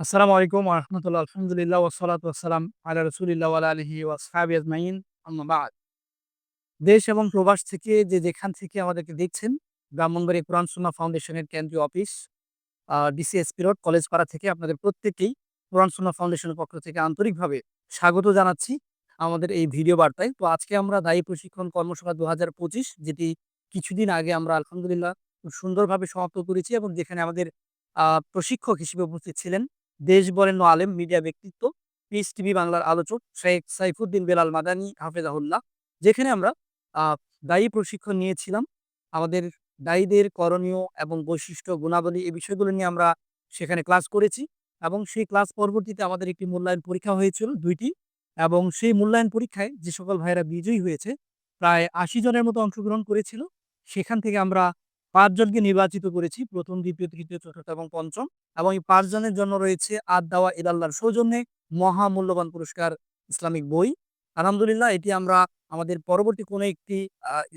আসসালামু আলাইকুম ওয়া রাহমাতুল্লাহ। আলহামদুলিল্লাহ ওয়াসসালাতু ওয়াসসালাম আলা রাসূলিল্লাহ ওয়া আলা আলিহি ওয়া আসহাবিহি আজমাইন। আম্মা বা'দ। দেশ এবং প্রবাস থেকে যেখান থেকে আমাদেরকে দেখছেন, ব্রাহ্মণবাড়িয়া কোরআন সুন্নাহ ফাউন্ডেশনের কেন্দ্রীয় অফিস ডিসিএসপি রোড কলেজপাড়া থেকে আপনাদের প্রত্যেককেই কোরআন সুন্নাহ ফাউন্ডেশনের পক্ষ থেকে আন্তরিকভাবে স্বাগত জানাচ্ছি আমাদের এই ভিডিও বার্তায়। তো আজকে আমরা দায়ী প্রশিক্ষণ কর্মশালা ২০২৫ যেটি কিছুদিন আগে আমরা আলহামদুলিল্লাহ খুব সুন্দরভাবে সমাপ্ত করেছি এবং যেখানে আমাদের প্রশিক্ষক হিসেবে উপস্থিত ছিলেন দেশ বরেণ্য আলেম, মিডিয়া ব্যক্তিত্ব, পিস টিভি বাংলার আলোচক শেখ সাইফুদ্দিন বেলাল মাদানী হাফেজাহুল্লাহ। যেখানে আমরা আ দায়ী প্রশিক্ষণ নিয়েছিলাম। আমাদের দায়ীদের করণীয় এবং বৈশিষ্ট্য, গুণাবলী এই বিষয়গুলো নিয়ে আমরা সেখানে ক্লাস করেছি এবং সেই ক্লাস পরবর্তীতে আমাদের একটি মূল্যায়ন পরীক্ষা হয়েছিল ২ টি এবং সেই মূল্যায়ন পরীক্ষায় যে সকল ভাইয়েরা বিজয়ী হয়েছে, প্রায় ৮০ জনের মতো অংশগ্রহণ করেছিল। সেখান থেকে আমরা ৫ জনকে নির্বাচিত করেছি ১ম, ২য়, ৩য়, ৪র্থ এবং ৫ম এবং এই ৫ জনের জন্য রয়েছে আদ-দাওয়া ইলাল্লাহর সৌজন্যে মহামূল্যবান পুরস্কার ইসলামিক বই। আলহামদুলিল্লাহ এটি আমরা আমাদের পরবর্তী কোনো একটি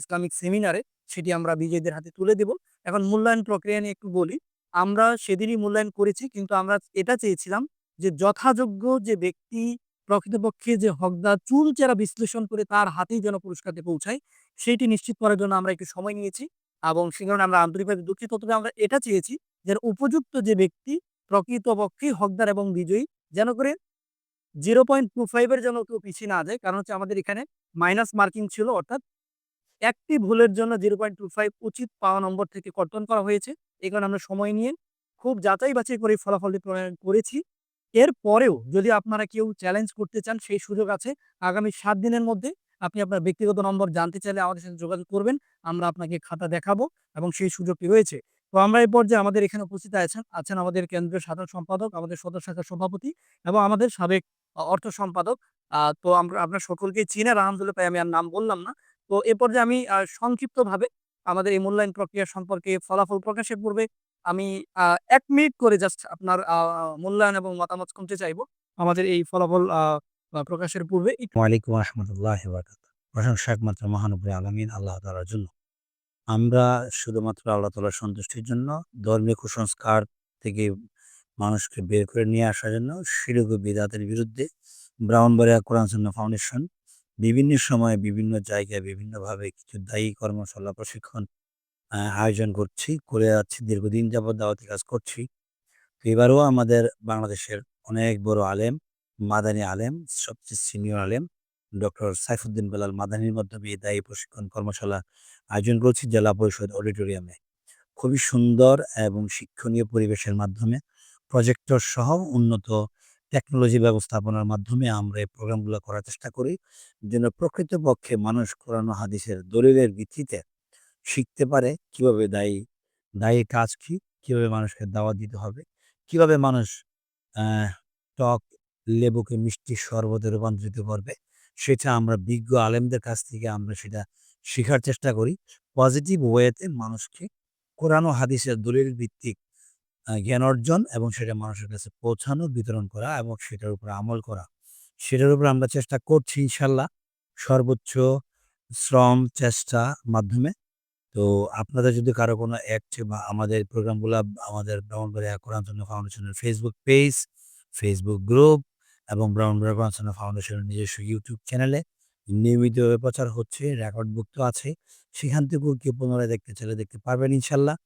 ইসলামিক সেমিনারে সেটি আমরা বিজয়ীদের হাতে তুলে দেব। এখন মূল্যায়ন প্রক্রিয়া নিয়ে একটু বলি। আমরা সেদিনই মূল্যায়ন করেছি কিন্তু আমরা এটা চেয়েছিলাম যে যথাযোগ্য যে ব্যক্তি প্রকৃতপক্ষে যে হকদার চুলচেরা বিশ্লেষণ করে তার হাতেই যেন পুরস্কারটি পৌঁছায়, সেইটি নিশ্চিত করার জন্য আমরা একটু সময় নিয়েছি এবং সে কারণে আমরা আন্তরিকভাবে দুঃখিত। তবে আমরা এটা চেয়েছি যে উপযুক্ত যে ব্যক্তি প্রকৃতপক্ষেই হকদার এবং বিজয়ী যেন করে 0.25 এর জন্য কেউ পিছিয়ে না যায়। কারণ হচ্ছে আমাদের এখানে মাইনাস মার্কিং ছিল অর্থাৎ একটি ভুলের জন্য 0.25 উচিত পাওয়া নম্বর থেকে কর্তন করা হয়েছে। এই কারণে আমরা সময় নিয়ে খুব যাচাই বাছাই করে ফলাফলটি প্রণয়ন করেছি। এরপরেও যদি আপনারা কেউ চ্যালেঞ্জ করতে চান সেই সুযোগ আছে। আগামী ৭ দিনের মধ্যে আপনি আপনার ব্যক্তিগত নম্বর জানতে চাইলে আমাদের সাথে যোগাযোগ করবেন। আমরা আপনাকে খাতা দেখাবো এবং সেই সুযোগটি রয়েছে। তো আমরা এই পর্যায়ে আমাদের এখানে উপস্থিত আছেন আমাদের কেন্দ্রীয় সাধারণ সম্পাদক, আমাদের সদর শাখার সভাপতি এবং আমাদের সাবেক অর্থ সম্পাদক। তো আমরা আপনার সকলকেই চিনেন আলহামদুলিল্লাহ, তাই আমি আর নাম বললাম না। তো এ পর্যায়ে আমি সংক্ষিপ্তভাবে আমাদের এই মূল্যায়ন প্রক্রিয়া সম্পর্কে ফলাফল প্রকাশের পূর্বে আমি আ ১ মিনিট করে জাস্ট আপনার মূল্যায়ন এবং মতামত শুনতে চাইবো। আমাদের এই ফলাফল আ আ প্রকাশের পূর্বে ওয়ালাইকুম রহমতুল্লাহি ওয়া বারাকাতুহু। প্রশংসা একমাত্র মহানবী আলামিন আল্লাহ তাআলার জন্য। আমরা শুধুমাত্র আল্লাহ তাআলার সন্তুষ্টির জন্য ধর্মীয় কুসংস্কার থেকে মানুষকে বের করে নিয়ে আসার জন্য শিরক ও বিদআতের বিরুদ্ধে ব্রাহ্মণবাড়িয়া কোরআন সুন্নাহ ফাউন্ডেশন বিভিন্ন সময়ে বিভিন্ন জায়গায় বিভিন্নভাবে কিছু দায়ী কর্মশালা প্রশিক্ষণ আয়োজন করে যাচ্ছি। দীর্ঘদিন যাবৎ দাওয়াতি কাজ করছি। তো এবারেও আমাদের বাংলাদেশের অনেক বড় আলেম, মাদানী আলেম, সবচেয়ে সিনিয়র আলেম ডক্টর সাইফুদ্দিন বেলাল মাদানীর মাধ্যমে এই দায়ী প্রশিক্ষণ কর্মশালা আয়োজন করছি জেলা পরিষদ অডিটোরিয়ামে। খুবই সুন্দর এবং শিক্ষণীয় পরিবেশের মাধ্যমে প্রজেক্টর সহ উন্নত টেকনোলজি ব্যবস্থাপনার মাধ্যমে আমরা এই প্রোগ্রামগুলো করার চেষ্টা করি। যেন প্রকৃতপক্ষে মানুষ কোরআন ও হাদিসের দলিলের ভিত্তিতে শিখতে পারে কিভাবে দায়ী কাজ কি, কিভাবে মানুষকে দাওয়াত দিতে হবে, কিভাবে মানুষ অ্যা টক লেবুকে মিষ্টির শরবতে রূপান্তরিত করবে, সেটা আমরা বিজ্ঞ আলেমদের কাছ থেকে আমরা সেটা শিখার চেষ্টা করি। পজিটিভ ওয়েতে মানুষকে কোরআন ও হাদিসের দলিল ভিত্তিক জ্ঞান অর্জন এবং সেটা মানুষের কাছে পৌঁছানো, বিতরণ করা এবং সেটার উপর আমল করা। সেটার উপর আমরা চেষ্টা করছি ইনশাআল্লাহ সর্বোচ্চ শ্রম, চেষ্টা মাধ্যমে। তো আপনাদের যদি কারো কোনো বা আমাদের প্রোগ্রামগুলা আমাদের ব্রাহ্মণবাড়িয়া কোরআন সুন্নাহ ফাউন্ডেশনের ফেসবুক পেজ, ফেসবুক গ্রুপ এবং ব্রাহ্মণবাড়িয়া কোরআন সুন্নাহ ফাউন্ডেশনের নিজস্ব ইউটিউব চ্যানেলে নিয়মিতভাবে প্রচার হচ্ছে, রেকর্ডভুক্ত আছে। সেখান থেকেও কেউ পুনরায় দেখতে চাইলে দেখতে পারবেন ইনশাআল্লাহ।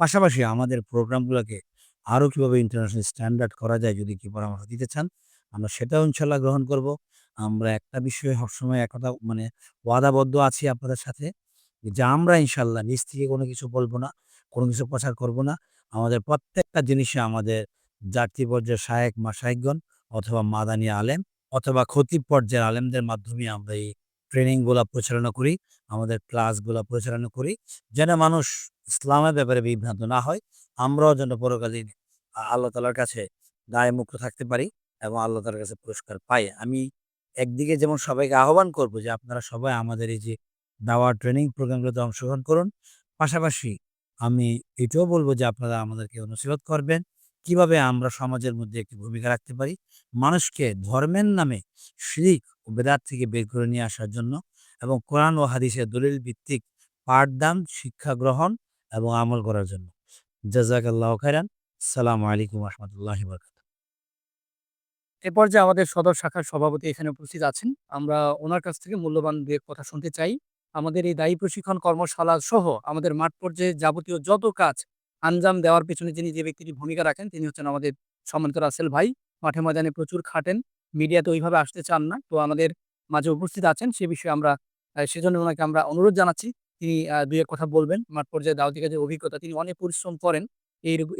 পাশাপাশি আমাদের প্রোগ্রামগুলোকে আরো কিভাবে ইন্টারন্যাশনাল স্ট্যান্ডার্ড করা যায় যদি কেউ পরামর্শ দিতে চান, আমরা সেটাও ইনশাআল্লাহ গ্রহণ করব। আমরা একটা বিষয়ে সবসময় একথা ওয়াদাবদ্ধ আছি আপনাদের সাথে যে আমরা ইনশাআল্লাহ নিজ থেকে কোনো কিছু বলব না, কোনো কিছু প্রচার করব না। আমাদের প্রত্যেকটা জিনিসে আমাদের জাতীয় পর্যায়ের শায়েখ মাশায়েখগণ অথবা মাদানী আলেম অথবা খতিব পর্যায়ের আলেমদের মাধ্যমে আমরা এই ট্রেনিং গুলা পরিচালনা করি। আমাদের ক্লাসগুলা পরিচালনা করি। যেন মানুষ ইসলামের ব্যাপারে বিভ্রান্ত না হয়। আমরাও যেন পরকালীন আল্লাহ তাআলার কাছে দায়মুক্ত থাকতে পারি এবং আল্লাহ তাআলার কাছে পুরস্কার পাই। আমি একদিকে যেমন সবাইকে আহ্বান করব যে আপনারা সবাই আমাদের এই যে দেওয়া ট্রেনিং প্রোগ্রামগুলোতে অংশগ্রহণ করুন। পাশাপাশি আমি এটাও বলব যে আপনারা আমাদেরকে নসিহত করবেন। কিভাবে আমরা সমাজের মধ্যে একটি ভূমিকা রাখতে পারি। মানুষকে ধর্মের নামে শিরিক ও বেদাত থেকে বের করে নিয়ে আসার জন্য এবং কোরআন ও হাদিসের দলিল ভিত্তিক পাঠদান, শিক্ষা গ্রহণ এবং আমল করার জন্য। জাযাকাল্লাহু খাইরান। আসসালামু আলাইকুম ওয়া রাহমাতুল্লাহি ওয়া বারাকাতুহু। এ পর্যায়ে আমাদের সদর শাখার সভাপতি এখানে উপস্থিত আছেন। আমরা ওনার কাছ থেকে মূল্যবান ২-১ কথা শুনতে চাই। আমাদের এই দায়ী প্রশিক্ষণ কর্মশালা সহ আমাদের মাঠ পর্যায়ে যাবতীয় যত কাজ আঞ্জাম দেওয়ার পেছনে যিনি যে ব্যক্তিটি ভূমিকা রাখেন তিনি হচ্ছেন আমাদের সম্মানিত রাসেল ভাই। মাঠে ময়দানে প্রচুর খাটেন। মিডিয়াতে ওইভাবে আসতে চান না। তো আমাদের মাঝে উপস্থিত আছেন সে বিষয়ে আমরা সেজন্য ওনাকে আমরা অনুরোধ জানাচ্ছি। তিনি ২-১ কথা বলবেন। মাঠ পর্যায়ে দাওয়াতি কাজের অভিজ্ঞতা তিনি অনেক পরিশ্রম করেন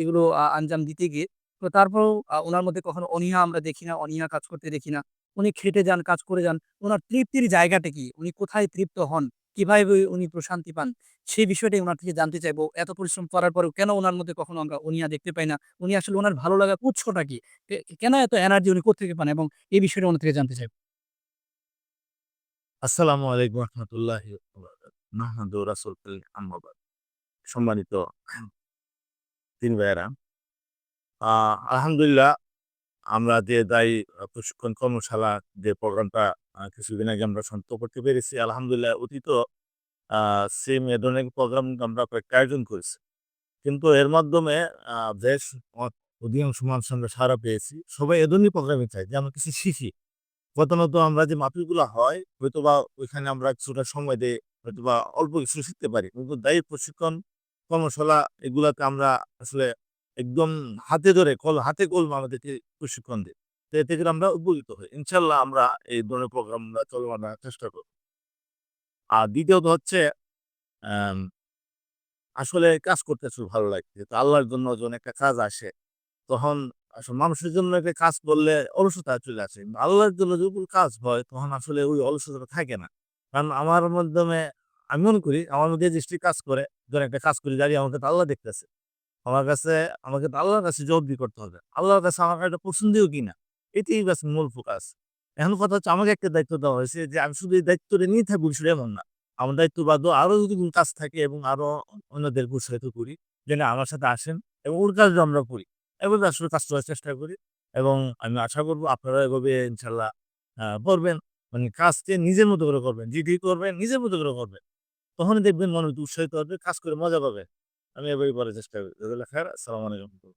এগুলো আঞ্জাম দিতে গিয়ে। তো তারপরেও উনার মধ্যে কখনো অনীহা আমরা দেখি না, অনীহা কাজ করতে দেখি না। উনি খেটে যান, কাজ করে যান। উনার তৃপ্তির জায়গাটা কি? উনি কোথায় তৃপ্ত হন? কিভাবে উনি প্রশান্তি পান? সেই বিষয়টাই উনার থেকে জানতে চাইবো। এত পরিশ্রম করার পরেও কেন উনার মধ্যে কখনো আমরা অনীহা দেখতে পাই না? উনি আসলে উনার ভালো লাগার উৎসটা কি? কেন এত এনার্জি উনি কোত্থেকে পান? এবং এই বিষয়টা উনার থেকে জানতে চাইবো। আসসালামু আলাইকুম রহমতুল্লাহি ওয়া বারাকাতুহু। নাহমাদু ওয়া রাসূলুহু আম্মা বাদ। সম্মানিত দিনী ভাইয়েরা, আ আলহামদুলিল্লাহ আমরা যে দায়ী প্রশিক্ষণ কর্মশালা যে প্রোগ্রামটা কিছুদিন আগে আমরা সমাপ্ত করতে পেরেছি। আলহামদুলিল্লাহ অতীত আ সেম এ ধরনের প্রোগ্রাম আমরা কয়েকটা আয়োজন করেছি। কিন্তু এর মাধ্যমে আ বেশ অ অধিকাংশ মানুষ আমরা সাড়া পেয়েছি। সবাই এ ধরনের প্রোগ্রামই চায় যে আমরা কিছু শিখি। প্রথমত আমরা যে মাহফিলগুলা হয় হয়তোবা ওইখানে আমরা কিছুটা সময় দেই, হয়তোবা অল্প কিছু শিখতে পারি। কিন্তু দায়ী প্রশিক্ষণ কর্মশালা এগুলাতে আমরা আসলে একদম হাতে ধরে হাতে কলমে আমাদেরকে প্রশিক্ষণ দেয়। তো এতে করে আমরা উপকৃত হই। ইনশাআল্লাহ আমরা এই ধরনের প্রোগ্রাম আমরা চলমান রাখার চেষ্টা করব। আর দ্বিতীয়ত হচ্ছে আম আসলে কাজ করতে আসলে ভালো লাগে। যেহেতু আল্লাহর জন্য যখন একটা কাজ আসে তখন আসলে মানুষের জন্য একটা কাজ করলে অলসতা চলে আসে। কিন্তু আল্লাহর জন্য যখন কাজ হয় তখন আসলে ওই অলসতাটা থাকে না। কারণ আমার মাধ্যমে আমি মনে করি আমার মধ্যে যে জিনিসটি কাজ করে, ধরেন একটা কাজ করি দাঁড়িয়ে আমাকে তো আল্লাহ দেখতেছে। আমার কাছে আমাকে তো আল্লাহর কাছে জবাবদিহি করতে হবে। আল্লাহর কাছে আমার কাজটা পছন্দনীয় কিনা এটাই বাস মূল ফোকাস। এখন কথা হচ্ছে আমাকে একটা দায়িত্ব দেওয়া হয়েছে যে আমি শুধু এই দায়িত্বটা নিয়ে থাকবো বিষয়টা এমন না। আমার দায়িত্ব বাদেও আরো যদি কোনো কাজ থাকে এবং আরো অন্যদের উৎসাহিত করি যে না আমার সাথে আসেন এবং ওর কাজটা আমরা করি। এভাবে আসলে কাজ করার চেষ্টা করি এবং আমি আশা করব আপনারা এভাবে ইনশাল্লাহ করবেন। মানে কাজকে নিজের মতো করে করবেন। যেটি করবেন নিজের মতো করে করবেন। তখনই দেখবেন মনে উৎসাহিত হবে, কাজ করে মজা পাবেন। আমি এভাবেই করার চেষ্টা করি। জাযাকাল্লাহ খাইর। আসসালামু আলাইকুম।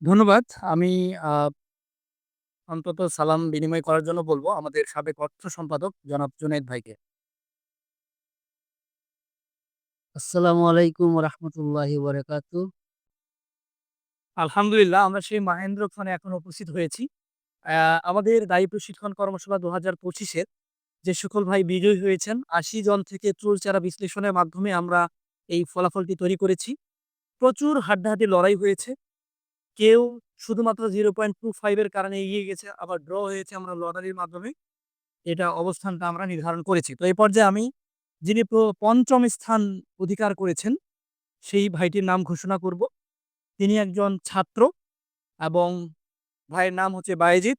ধন্যবাদ। আমি আ অন্তত সালাম বিনিময় করার জন্য বলব আমাদের সাবেক অর্থ সম্পাদক জনাব জুনায়েদ ভাইকে। আসসালামু আলাইকুম ওয়া রাহমাতুল্লাহি ওয়া বারাকাতুহু। আলহামদুলিল্লাহ আমরা সেই মাহেন্দ্রক্ষণে এখন উপস্থিত হয়েছি। আমাদের দায়ী প্রশিক্ষণ কর্মশালা ২০২৫ এর যে সকল ভাই বিজয়ী হয়েছেন ৮০ জন থেকে চুলচেরা বিশ্লেষণের মাধ্যমে আমরা এই ফলাফলটি তৈরি করেছি। প্রচুর হাড্ডাহাড্ডি লড়াই হয়েছে। কেউ শুধুমাত্র 0.25 এর কারণে এগিয়ে গেছে, আবার ড্র হয়েছে আমরা লটারির মাধ্যমে। এটা অবস্থানটা আমরা নির্ধারণ করেছি। তো এই পর্যায়ে আমি যিনি ৫ম স্থান অধিকার করেছেন সেই ভাইটির নাম ঘোষণা করব। তিনি একজন ছাত্র এবং ভাইয়ের নাম হচ্ছে বায়েজিদ।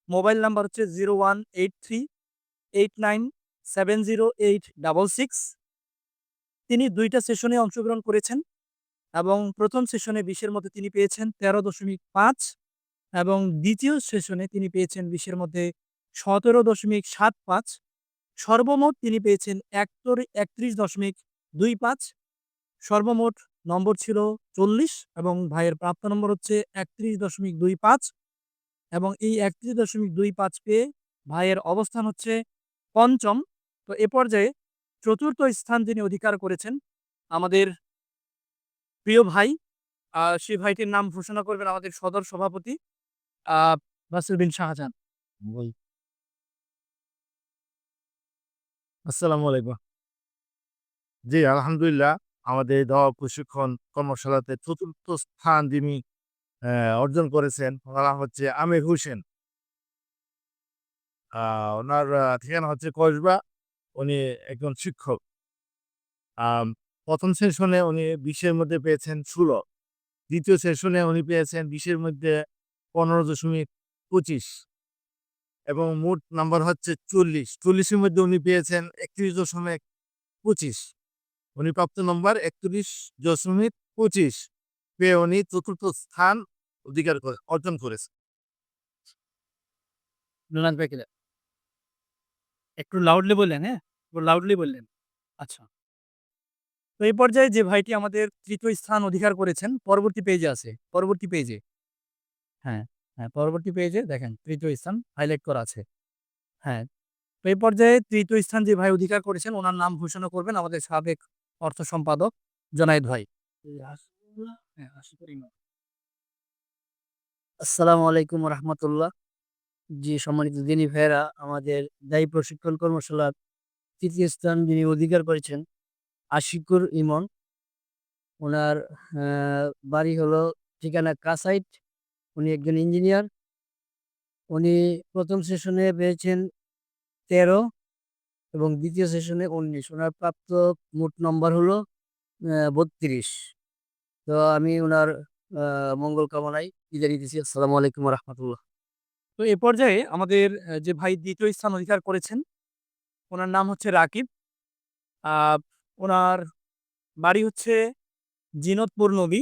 মোবাইল নাম্বার হচ্ছে 018389708666। তিনি ২ টা সেশনে অংশগ্রহণ করেছেন এবং ১ম সেশনে ২০ এর মধ্যে তিনি পেয়েছেন ১৩.৫ এবং ২য় সেশনে তিনি পেয়েছেন ২০ এর মধ্যে ১৭.৭৫। সর্বমোট তিনি পেয়েছেন ৩১.২৫। সর্বমোট নম্বর ছিল ৪০ এবং ভাইয়ের প্রাপ্ত নম্বর হচ্ছে ৩১.২৫ এবং এই ৩১.২৫ পেয়ে ভাইয়ের অবস্থান হচ্ছে ৫ম। তো এ পর্যায়ে ৪র্থ স্থান যিনি অধিকার করেছেন আমাদের প্রিয় ভাই, সেই ভাইটির নাম ঘোষণা করবেন আমাদের সদর সভাপতি আ বাসির বিন শাহজাহান। বল আসসালামু আলাইকুম। জি, আলহামদুলিল্লাহ আমাদের এই দেওয়া প্রশিক্ষণ কর্মশালাতে ৪র্থ স্থান যিনি অর্জন করেছেন ওনার নাম হচ্ছে আমির হোসেন। আ ওনার ঠিকানা হচ্ছে কসবা। উনি একজন শিক্ষক। আম ১ম সেশনে উনি ২০ এর মধ্যে পেয়েছেন ১৬। ২য় সেশনে উনি পেয়েছেন ২০ এর মধ্যে ১৫.২৫ এবং মোট নাম্বার হচ্ছে ৪০। ৪০ এর মধ্যে উনি পেয়েছেন ৩১.২৫। উনি প্রাপ্ত নম্বর ৩১.২৫ পেয়ে উনি ৪র্থ স্থান অর্জন করেছেন। জুনায়েদ ভাই ক্লিয়ার। একটু লাউডলি বললেন, হ্যাঁ? একটু লাউডলি বললেন। আচ্ছা। তো এই পর্যায়ে যে ভাইটি আমাদের ৩য় স্থান অধিকার করেছেন পরবর্তী পেজে আছে। পরবর্তী পেজে। হ্যাঁ। হ্যাঁ, পরবর্তী পেজে দেখেন ৩য় স্থান হাইলাইট করা আছে। হ্যাঁ, তো এই পর্যায়ে ৩য় স্থান যে ভাই অধিকার করেছেন ওনার নাম ঘোষণা করবেন আমাদের সাবেক অর্থ সম্পাদক জুনায়েদ ভাই। হ্যাঁ, আশিকুর ইমাম। আসসালামু আলাইকুম রহমতুল্লাহ। জি, সম্মানিত দিনী ভাইয়েরা, আমাদের দায়ী প্রশিক্ষণ কর্মশালার ৩য় স্থান যিনি অধিকার করেছেন আশিকুর ইমন। ওনার বাড়ি হলো ঠিকানা কাসাইট। উনি একজন ইঞ্জিনিয়ার। উনি প্রথম সেশনে পেয়েছেন ১৩ এবং দ্বিতীয় সেশনে ১৯। ওনার প্রাপ্ত মোট নম্বর হলো ৩২। তো আমি ওনার মঙ্গল কামনায় বিদায় নিতেছি। আসসালামু আলাইকুম রহমতুল্লাহ। তো এ পর্যায়ে আমাদের যে ভাই ২য় স্থান অধিকার করেছেন ওনার নাম হচ্ছে রাকিব। আ ওনার বাড়ি হচ্ছে জিনতপুর নবী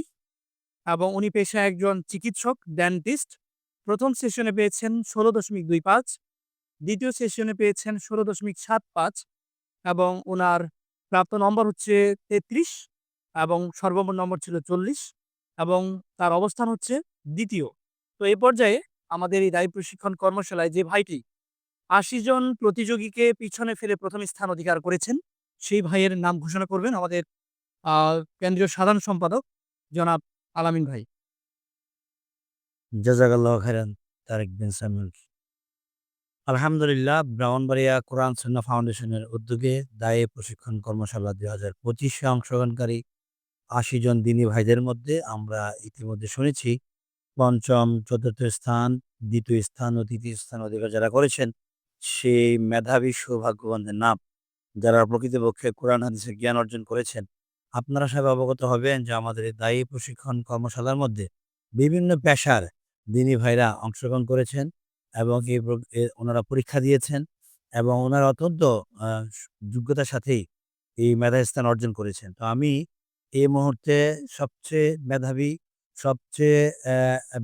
এবং উনি পেশায় একজন চিকিৎসক, ডেন্টিস্ট। প্রথম সেশনে পেয়েছেন ১৬.২৫, দ্বিতীয় সেশনে পেয়েছেন ১৬.৭৫ এবং উনার প্রাপ্ত নম্বর হচ্ছে ৩৩ এবং সর্বমোট নম্বর ছিল ৪০ এবং তার অবস্থান হচ্ছে ২য়। তো এই পর্যায়ে আমাদের এই দায়ী প্রশিক্ষণ কর্মশালায় যে ভাইটি ৮০ জন প্রতিযোগীকে পিছনে ফেলে ১ম স্থান অধিকার করেছেন, সেই ভাইয়ের নাম ঘোষণা করবেন আমাদের আ কেন্দ্রীয় সাধারণ সম্পাদক জনাব আলামিন ভাই। জাযাকাল্লাহু খাইরান তারেক বিন সামিউল। আলহামদুলিল্লাহ, ব্রাহ্মণবাড়িয়া কোরআন সুন্নাহ ফাউন্ডেশনের উদ্যোগে দায়ে প্রশিক্ষণ কর্মশালা ২০২৫ এ অংশগ্রহণকারী ৮০ জন দিনী ভাইদের মধ্যে আমরা ইতিমধ্যে শুনেছি ৫ম, ৪র্থ স্থান, ২য় স্থান ও ৩য় স্থান অধিকার যারা করেছেন, সেই মেধাবী সৌভাগ্যবানদের নাম, যারা প্রকৃতপক্ষে কোরআন হাদিসের জ্ঞান অর্জন করেছেন। আপনারা সবাই অবগত হবেন যে আমাদের এই দায়ী প্রশিক্ষণ কর্মশালার মধ্যে বিভিন্ন পেশার দিনী ভাইরা অংশগ্রহণ করেছেন এবং ওনারা পরীক্ষা দিয়েছেন এবং ওনারা অত্যন্ত আ যোগ্যতার সাথেই এই মেধাস্থান অর্জন করেছেন। তো আমি এই মুহূর্তে সবচেয়ে মেধাবী, সবচেয়ে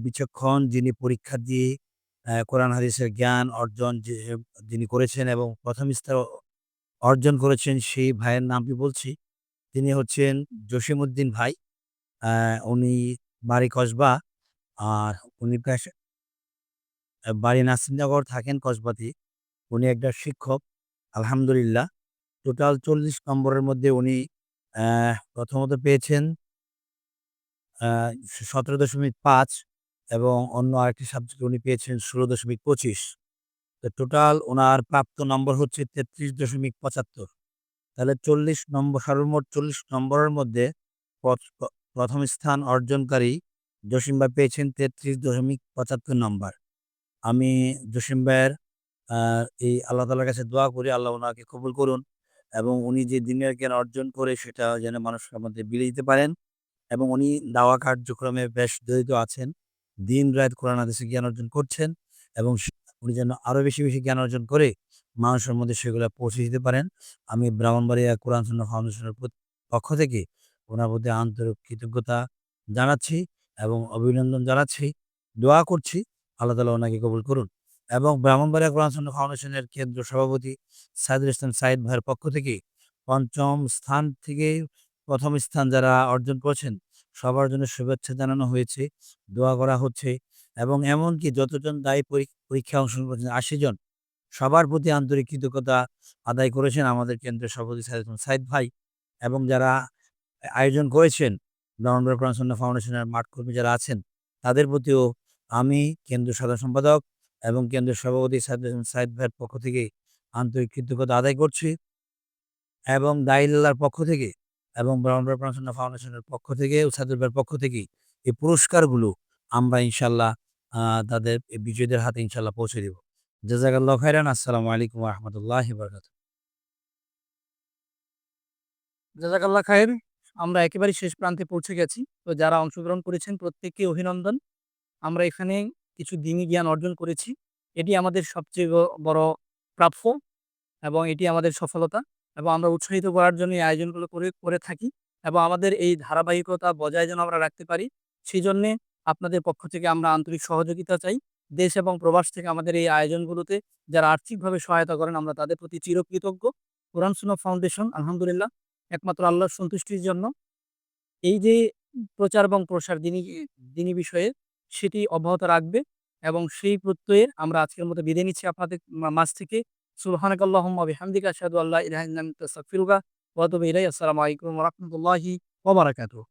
বিচক্ষণ যিনি পরীক্ষা দিয়ে কোরআন হাদিসের জ্ঞান অর্জন যিনি করেছেন এবং ১ম স্থান অর্জন করেছেন সেই ভাইয়ের নামটি বলছি। তিনি হচ্ছেন জসিমউদ্দিন ভাই। আ উনি বাড়ি কসবা। আর উনি বাড়ি নাসিরনগর, থাকেন কসবাতেই। উনি একজন শিক্ষক। আলহামদুলিল্লাহ। টোটাল ৪০ নম্বরের মধ্যে উনি প্রথমত পেয়েছেন আ ১৭.৫ এবং অন্য আরেকটি সাবজেক্টে উনি পেয়েছেন ১৬.২৫। তো টোটাল উনার প্রাপ্ত নম্বর হচ্ছে ৩৩.৭৫। তাহলে ৪০ নম্বর, সর্বমোট ৪০ নম্বরের মধ্যে পথ প ১ম স্থান অর্জনকারী জসিম ভাই পেয়েছেন ৩৩.৭৫ নম্বর। আমি জসিম ভাইয়ের আ এই আল্লাহ তাআলার কাছে দোয়া করি আল্লাহ উনাকে কবুল করুন এবং উনি যে দিনের জ্ঞান অর্জন করে সেটা যেন মানুষের মধ্যে বিলিয়ে দিতে পারেন এবং উনি দাওয়া কার্যক্রমে বেশ জড়িত আছেন। দিন-রাত কোরআন হাদিসের জ্ঞান অর্জন করছেন এবং উনি যেন আরো বেশি, বেশি জ্ঞান অর্জন করে মানুষের মধ্যে সেগুলা পৌঁছে দিতে পারেন। আমি ব্রাহ্মণবাড়িয়া কোরআন সুন্নাহ ফাউন্ডেশনের পক্ষ থেকে উনার প্রতি আন্তরিক কৃতজ্ঞতা জানাচ্ছি এবং অভিনন্দন জানাচ্ছি। দোয়া করছি আল্লাহ তাআলা উনাকে কবুল করুন এবং ব্রাহ্মণবাড়িয়া কোরআন সুন্নাহ ফাউন্ডেশনের কেন্দ্রীয় সভাপতি সাইদুল ইসলাম সাইদ ভাইয়ের পক্ষ থেকে ৫ম স্থান থেকে ১ম স্থান যারা অর্জন করেছেন সবার জন্য শুভেচ্ছা জানানো হয়েছে, দোয়া করা হচ্ছে এবং এমনকি যতজন দায়ী পরীক্ষায় অংশগ্রহণ করেছেন ৮০ জন, সবার প্রতি আন্তরিক কৃতজ্ঞতা আদায় করেছেন আমাদের কেন্দ্রীয় সভাপতি সাইদ ভাই এবং যারা আয়োজন করেছেন ব্রাহ্মণবাড়িয়া কোরআন সুন্নাহ ফাউন্ডেশনের মাঠকর্মী যারা আছেন, তাদের প্রতিও আমি কেন্দ্রীয় সাধারণ সম্পাদক এবং কেন্দ্রীয় সভাপতি সাইদ ভাইয়ের পক্ষ থেকে আন্তরিক কৃতজ্ঞতা আদায় করছি এবং দায়িল্লার পক্ষ থেকে এবং ব্রাহ্মণবাড়িয়া কোরআন সুন্নাহ ফাউন্ডেশনের পক্ষ থেকে ও সাইদুল ভাইয়ের পক্ষ থেকে এই পুরস্কারগুলো আমরা ইনশাআল্লাহ তাদের এই বিজয়ীদের হাতে ইনশাআল্লাহ পৌঁছে দিব। জাযাকাল্লাহু খাইরান। আসসালামু আলাইকুম ওয়া রাহমাতুল্লাহি ওয়া বারাকাতুহু। জাযাকাল্লাহ খাইর। আমরা একেবারে শেষ প্রান্তে পৌঁছে গেছি। তো যারা অংশগ্রহণ করেছেন প্রত্যেককে অভিনন্দন। আমরা এখানে কিছু দ্বীনি জ্ঞান অর্জন করেছি। এটি আমাদের সবচেয়ে বড় প্রাপ্য এবং এটি আমাদের সফলতা এবং আমরা উৎসাহিত করার জন্য এই আয়োজনগুলো করে থাকি এবং আমাদের এই ধারাবাহিকতা বজায় যেন আমরা রাখতে পারি, সেজন্যে আপনাদের পক্ষ থেকে আমরা আন্তরিক সহযোগিতা চাই। দেশ এবং প্রবাস থেকে আমাদের এই আয়োজনগুলোতে যারা আর্থিকভাবে সহায়তা করেন আমরা তাদের প্রতি চিরকৃতজ্ঞ। কোরআন সুন্নাহ ফাউন্ডেশন আলহামদুলিল্লাহ একমাত্র আল্লাহর সন্তুষ্টির জন্য এই যে প্রচার এবং প্রসার দিনী দিনী বিষয়ে সেটি অব্যাহত রাখবে এবং সেই প্রত্যয়ে আমরা আজকের মতো বিদায় নিচ্ছি আপনাদের মাঝ থেকে। সুবহানাকাল্লাহুম্মা ওয়া বিহামদিকা আশহাদু আল্লা ইলাহা ইল্লা আনতা আস্তাগফিরুকা ওয়া আতুবু ইলাইক। আসসালামু আলাইকুম ওয়া রাহমাতুল্লাহি ওয়া বারাকাতুহু।